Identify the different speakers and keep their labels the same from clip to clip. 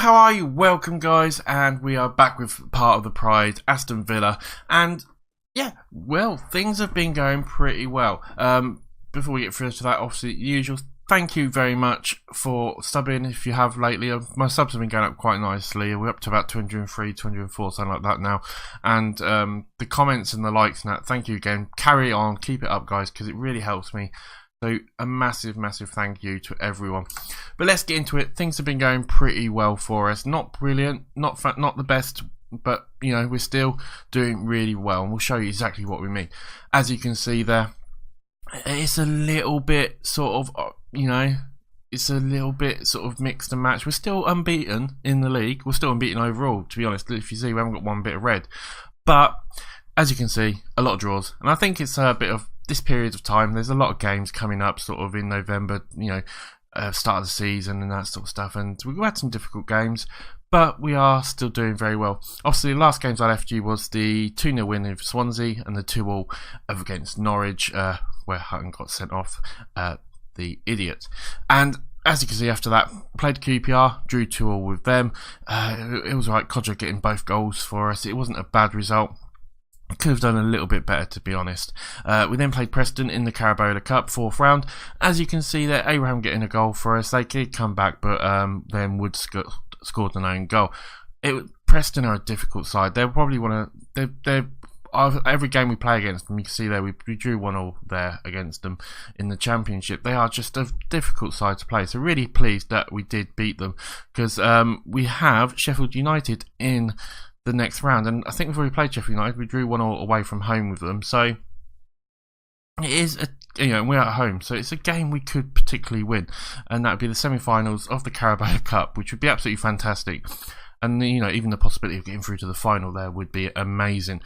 Speaker 1: how are you? Welcome, guys, and we are back with part of the Pride, Aston Villa, and yeah, well, things have been going pretty well. Before we get through to that, obviously, usual, thank you very much for subbing if you have lately. My subs have been going up quite nicely. We're up to about 203, 204, something like that now, and the comments and the likes and that, thank you again. Carry on, keep it up, guys, because it really helps me. So a massive thank you to everyone. But let's get into it. Things have been going pretty well for us. Not brilliant, not the best, but you know, we're still doing really well, and we'll show you exactly what we mean. As you can see there, it's a little bit sort of, you know, it's a little bit sort of mixed and matched. We're still unbeaten in the league. We're still unbeaten overall, to be honest. If you see, we haven't got one bit of red. But as you can see, a lot of draws. And I think it's a bit of this period of time. There's a lot of games coming up sort of in November, you know, start of the season and that sort of stuff. And we've had some difficult games, but we are still doing very well. Obviously, the last games I left you was the 2-0 win over Swansea and the 2-2 over against Norwich, where Hutton got sent off, the idiot. And as you can see, after that, played QPR, drew 2-2 with them. It was right, Codger getting both goals for us. It wasn't a bad result. Could have done a little bit better, to be honest. We then played Preston in the Carabao Cup, 4th round. As you can see there, Abraham getting a goal for us. They did come back, but then Wood scored an own goal. Preston are a difficult side. They'll probably want to. Every game we play against them, you can see there, we drew 1-1 there against them in the Championship. They are just a difficult side to play. So really pleased that we did beat them, because we have Sheffield United in the next round, and I think we've already played Sheffield United. We drew 1-1 away from home with them, so it is we're at home, so it's a game we could particularly win, and that would be the semi-finals of the Carabao Cup, which would be absolutely fantastic. And you know, even the possibility of getting through to the final there would be amazing.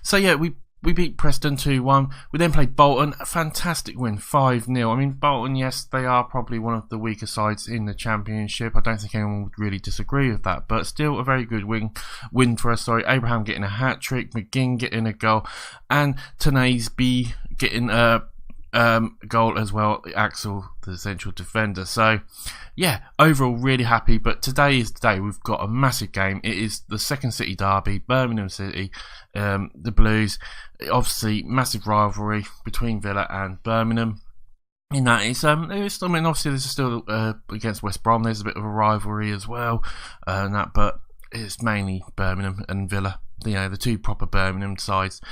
Speaker 1: So yeah, we beat Preston 2-1. We then played Bolton, a fantastic win, 5-0. I mean, Bolton, yes, they are probably one of the weaker sides in the Championship. I don't think anyone would really disagree with that, but still a very good win for us. Sorry, Abraham getting a hat-trick, McGinn getting a goal, and Tanasby getting a goal as well, Axel, the central defender. So yeah, overall really happy. But today is the day. We've got a massive game. It is the second city derby, Birmingham City, the Blues. Obviously massive rivalry between Villa and Birmingham. In that, I mean, obviously this is still against West Brom. There's a bit of a rivalry as well, and that, but it's mainly Birmingham and Villa. You know, the two proper Birmingham sides.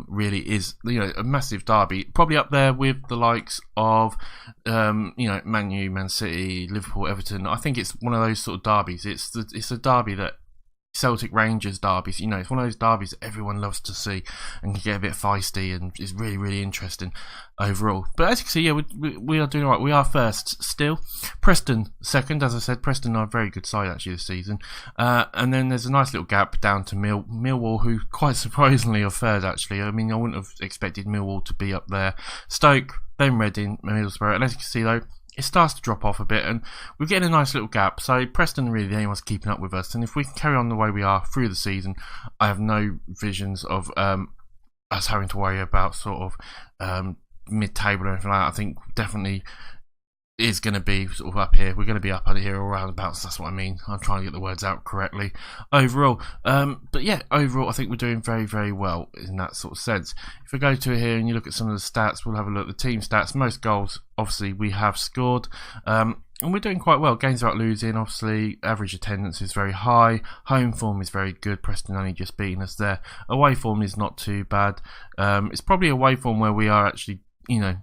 Speaker 1: Really is, you know, a massive derby, probably up there with the likes of you know, Man U, Man City, Liverpool, Everton. I think it's one of those sort of derbies. It's a derby that Celtic Rangers derbies, you know, it's one of those derbies that everyone loves to see and can get a bit feisty, and is really interesting overall. But as you can see, yeah, we are doing all right. We are first still. Preston second. As I said, Preston are a very good side actually this season. And then there's a nice little gap down to Millwall, who quite surprisingly are third actually. I mean, I wouldn't have expected Millwall to be up there. Stoke, then Reading, Middlesbrough. And as you can see though, it starts to drop off a bit, and we're getting a nice little gap. So Preston really the only ones keeping up with us, and if we can carry on the way we are through the season, I have no visions of us having to worry about sort of mid-table or anything like that. I think definitely is going to be sort of up here. We're going to be up here or roundabouts. That's what I mean. I'm trying to get the words out correctly overall. But yeah, overall I think we're doing very well in that sort of sense. If we go to here and you look at some of the stats, we'll have a look at the team stats. Most goals obviously we have scored, and we're doing quite well. Games without losing, obviously average attendance is very high. Home form is very good. Preston only just beating us there. Away form is not too bad. It's probably away form where we are actually, you know,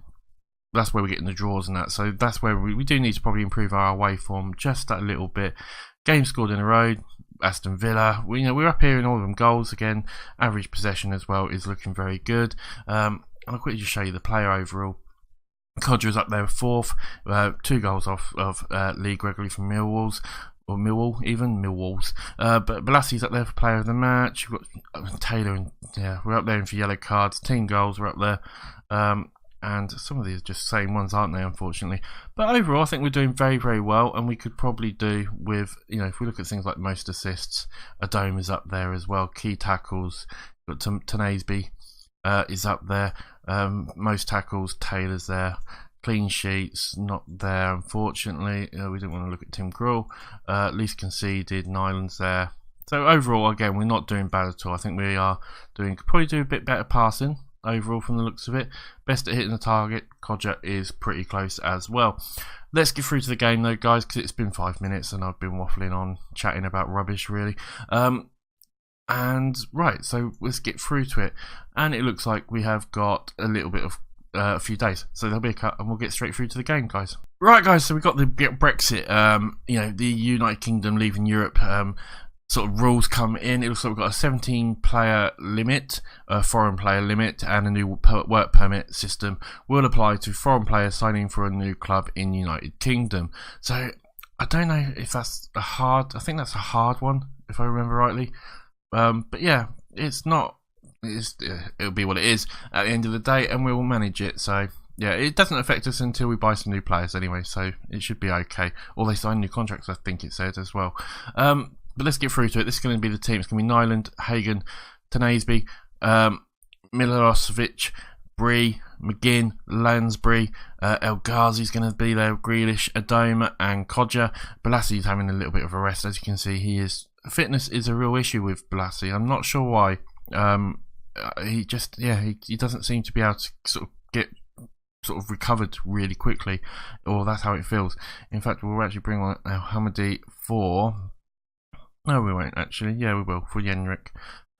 Speaker 1: that's where we're getting the draws and that. So that's where we do need to probably improve our away form just that little bit. Games scored in a row. Aston Villa, we're up here in all of them. Goals again. Average possession as well is looking very good. I'll quickly just show you the player overall. Codger is up there with 4th. 2 goals off of league regularly from Millwall's. Or Millwall's. But Bolassi's up there for player of the match. We've got Taylor, and yeah, we're up there for yellow cards. 10 goals, we're up there. And some of these are just same ones, aren't they, unfortunately. But overall, I think we're doing very well, and we could probably do with, you know, if we look at things like most assists, Adome is up there as well. Key tackles, got Tanasby is up there. Most tackles, Taylor's there. Clean sheets, not there, unfortunately. We didn't want to look at Tim Krul. Least conceded, Nyland's there. So overall, again, we're not doing bad at all. I think we are probably do a bit better passing overall from the looks of it. Best at hitting the target. Codger is pretty close as well. Let's get through to the game though, guys, because it's been 5 minutes and I've been waffling on, chatting about rubbish really. And right, so let's get through to it. And it looks like we have got a little bit of a few days, so there'll be a cut and we'll get straight through to the game, guys. Right, guys, so we've got the Brexit, you know, the United Kingdom leaving Europe sort of rules come in. It looks like we've got a 17 player limit, a foreign player limit, and a new work permit system will apply to foreign players signing for a new club in United Kingdom. So I don't know if that's I think that's a hard one, if I remember rightly. But yeah, it's not. It'll be what it is at the end of the day, and we will manage it. So yeah, it doesn't affect us until we buy some new players anyway, so it should be okay. Or they sign new contracts, I think it said as well. But let's get through to it. This is going to be the team. It's going to be Nyland, Hagen, Tanasby, Milosevic, Bree, McGinn, Lansbury, El Ghazi's going to be there, Grealish, Adoma, and Codger. Bolassi's having a little bit of a rest, as you can see. Fitness is a real issue with Bolassi. I'm not sure why. He just, he doesn't seem to be able to sort of get recovered really quickly, or that's how it feels. In fact, we'll actually bring on Hamadi for. No, we won't actually. Yeah, we will for Yenrik.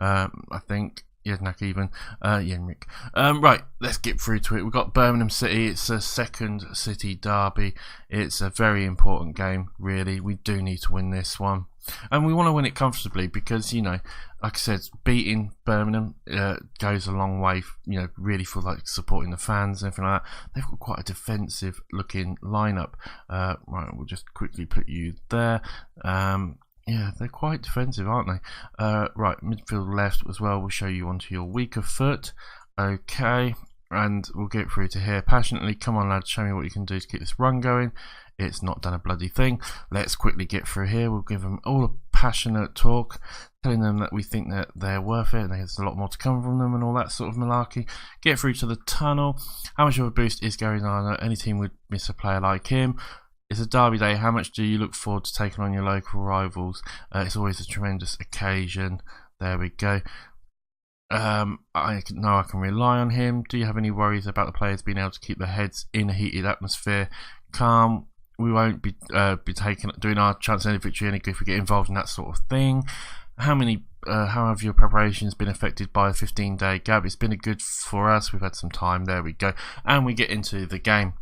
Speaker 1: I think Jednak even. Yenrik. Right, let's get through to it. We've got Birmingham City. It's a second city derby. It's a very important game. Really, we do need to win this one. And we want to win it comfortably because, you know, like I said, beating Birmingham goes a long way, you know, really for like supporting the fans and everything like that. They've got quite a defensive looking lineup. Right, we'll just quickly put you there. Yeah, they're quite defensive, aren't they? Right, midfield left as well. We'll show you onto your weaker foot. Okay, and we'll get through to here. Passionately, come on lads, show me what you can do to keep this run going. It's not done a bloody thing. Let's quickly get through here. We'll give them all a passionate talk, telling them that we think that they're worth it and there's a lot more to come from them and all that sort of malarkey. Get through to the tunnel. How much of a boost is going on? Any team would miss a player like him. It's a derby day. How much do you look forward to taking on your local rivals? It's always a tremendous occasion. There we go. I know I can rely on him. Do you have any worries about the players being able to keep their heads in a heated atmosphere? Calm. We won't be doing our chance of any victory any good if we get involved in that sort of thing. How have your preparations been affected by a 15-day gap? It's been good for us. We've had some time. There we go. And we get into the game.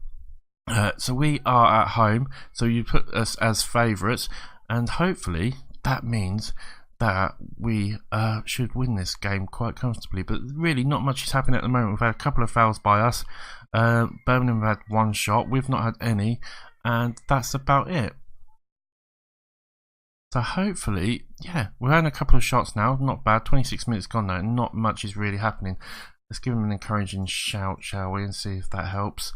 Speaker 1: So we are at home, so you put us as favourites, and hopefully that means that we should win this game quite comfortably. But really not much is happening at the moment. We've had a couple of fouls by us. Birmingham have had one shot, we've not had any, and that's about it. So hopefully, yeah, we're having a couple of shots now, not bad. 26 minutes gone now, and not much is really happening. Let's give them an encouraging shout, shall we, and see if that helps.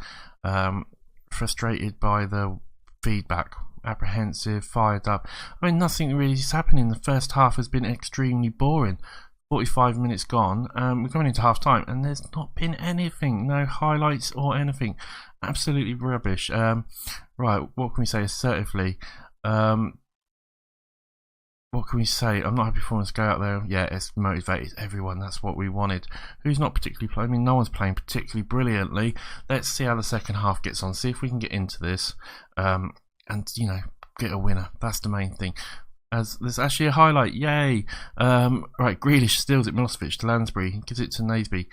Speaker 1: Frustrated by the feedback, apprehensive, fired up. I mean, nothing really is happening. The first half has been extremely boring. 45 minutes gone, we're going into half time, and there's not been anything, no highlights or anything. Absolutely rubbish. Right, what can we say assertively? What can we say? I'm not happy for us to go out there. Yeah, it's motivated everyone. That's what we wanted. Who's not particularly playing? I mean, no one's playing particularly brilliantly. Let's see how the second half gets on. See if we can get into this, and you know, get a winner. That's the main thing. As there's actually a highlight. Yay! Right, Grealish steals it. Milosevic to Lansbury. He gives it to Naseby.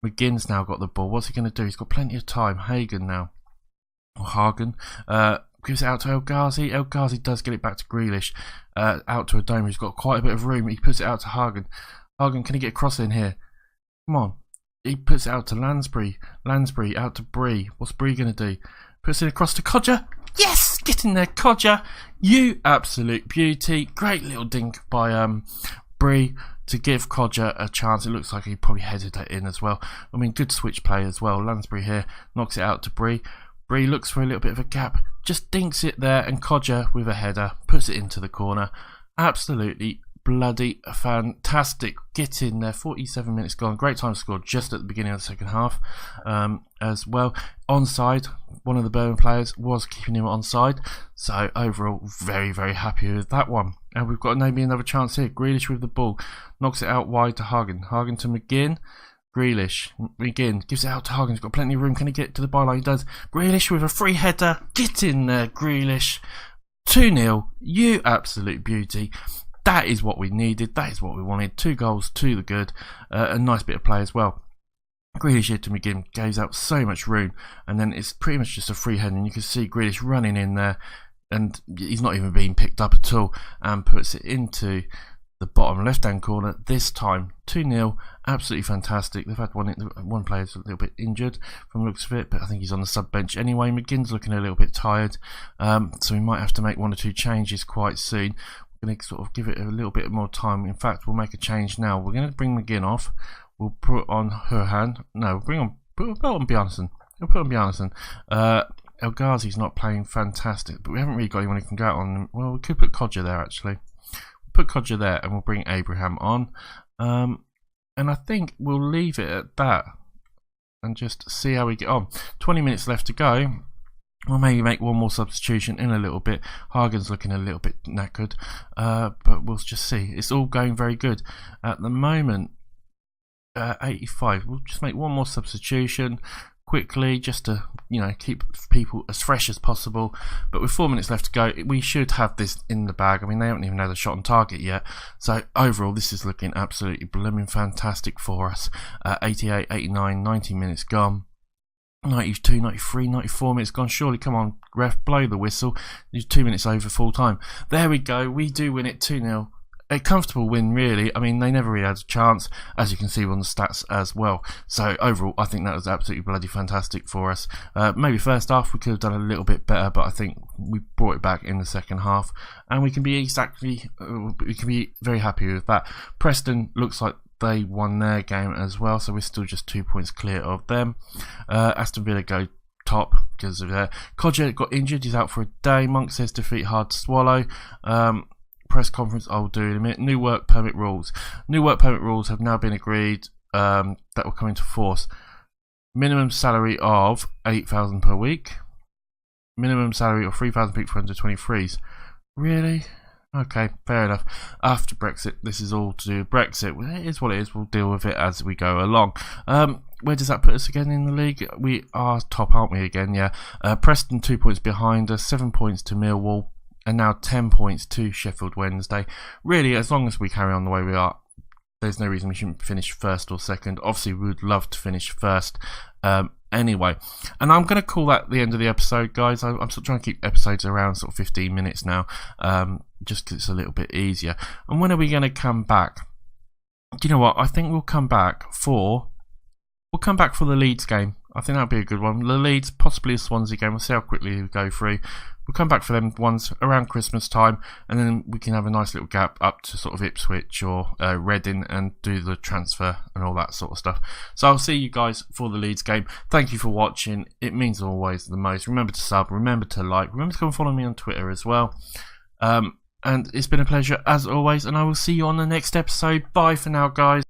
Speaker 1: McGinn's now got the ball. What's he going to do? He's got plenty of time. Hagen now, or Hagen. Gives it out to El Ghazi. El Ghazi does get it back to Grealish. Out to Adoma, who's got quite a bit of room. He puts it out to Hagen. Hagen, can he get across in here? Come on. He puts it out to Lansbury. Lansbury out to Bree. What's Bree going to do? Puts it across to Codger. Yes! Get in there, Codger. You absolute beauty. Great little dink by Bree to give Codger a chance. It looks like he probably headed that in as well. I mean, good switch play as well. Lansbury here knocks it out to Bree. Bree looks for a little bit of a gap, just dinks it there, and Codger with a header puts it into the corner. Absolutely bloody fantastic. Get in there, 47 minutes gone. Great time to score just at the beginning of the second half as well. Onside, one of the Birmingham players was keeping him onside. So overall, very, very happy with that one. And we've got maybe another chance here. Grealish with the ball. Knocks it out wide to Hagen. Hagen to McGinn. Grealish, McGinn gives it out to Hagen. He's got plenty of room. Can he get to the byline? He does. Grealish with a free header. Get in there, Grealish. 2-0. You absolute beauty. That is what we needed. That is what we wanted. 2 goals to the good. A nice bit of play as well. Grealish here to McGinn gives out so much room. And then it's pretty much just a free header. And you can see Grealish running in there. And he's not even being picked up at all. And puts it into the bottom left-hand corner. This time 2-0. Absolutely fantastic. They've had one player's a little bit injured from the looks of it, but I think he's on the sub bench anyway. McGinn's looking a little bit tired, so we might have to make 1 or 2 changes quite soon. We're going to sort of give it a little bit more time. In fact, we'll make a change now. We're going to bring McGinn off. We'll put on Herhan. No, put on Bjarnason. We'll put on Bjarnason. El Ghazi's not playing fantastic, but we haven't really got anyone who can go out on. Well, we could put Kodja there actually. Put Kodja there, and we'll bring Abraham on. And I think we'll leave it at that and just see how we get on. 20 minutes left to go. We'll maybe make 1 more substitution in a little bit. Hagen's looking a little bit knackered, but we'll just see. It's all going very good at the moment. 85. We'll just make 1 more substitution quickly, just to keep people as fresh as possible. But with 4 minutes left to go, we should have this in the bag. I mean, they haven't even had a shot on target yet. So overall, this is looking absolutely blooming fantastic for us. 88, 89, 90 minutes gone. 92, 93, 94 minutes gone. Surely, come on, ref, blow the whistle. 2 minutes over full time. There we go. We do win it 2-0. A comfortable win, really. I mean, they never really had a chance, as you can see on the stats as well. So overall, I think that was absolutely bloody fantastic for us. Maybe first half we could have done a little bit better, but I think we brought it back in the second half, and we can be very happy with that. Preston looks like they won their game as well, so we're still just 2 points clear of them. Aston Villa go top because of that. Kodja got injured, he's out for a day. Monk says defeat hard to swallow. Press conference I'll do in a minute. New work permit rules. New work permit rules have now been agreed, that will come into force. Minimum salary of £8,000 per week. Minimum salary of £3,000 for under 23s. Really? Okay, fair enough. After Brexit, this is all to do with Brexit. Well, it is what it is. We'll deal with it as we go along. Where does that put us again in the league? We are top, aren't we, again? Yeah. Preston 2 points behind us, 7 points to Millwall, and now 10 points to Sheffield Wednesday. Really, as long as we carry on the way we are, there's no reason we shouldn't finish first or second. Obviously, we would love to finish first anyway. And I'm going to call that the end of the episode, guys. I'm sort of trying to keep episodes around sort of 15 minutes now, just because it's a little bit easier. And when are we going to come back? Do you know what? I think we'll come back for the Leeds game. I think that'll be a good one. The Leeds, possibly a Swansea game. We'll see how quickly we go through. We'll come back for them ones around Christmas time, and then we can have a nice little gap up to sort of Ipswich or Reading and do the transfer and all that sort of stuff. So I'll see you guys for the Leeds game. Thank you for watching. It means always the most. Remember to sub, remember to like, remember to come follow me on Twitter as well. And it's been a pleasure as always, and I will see you on the next episode. Bye for now, guys.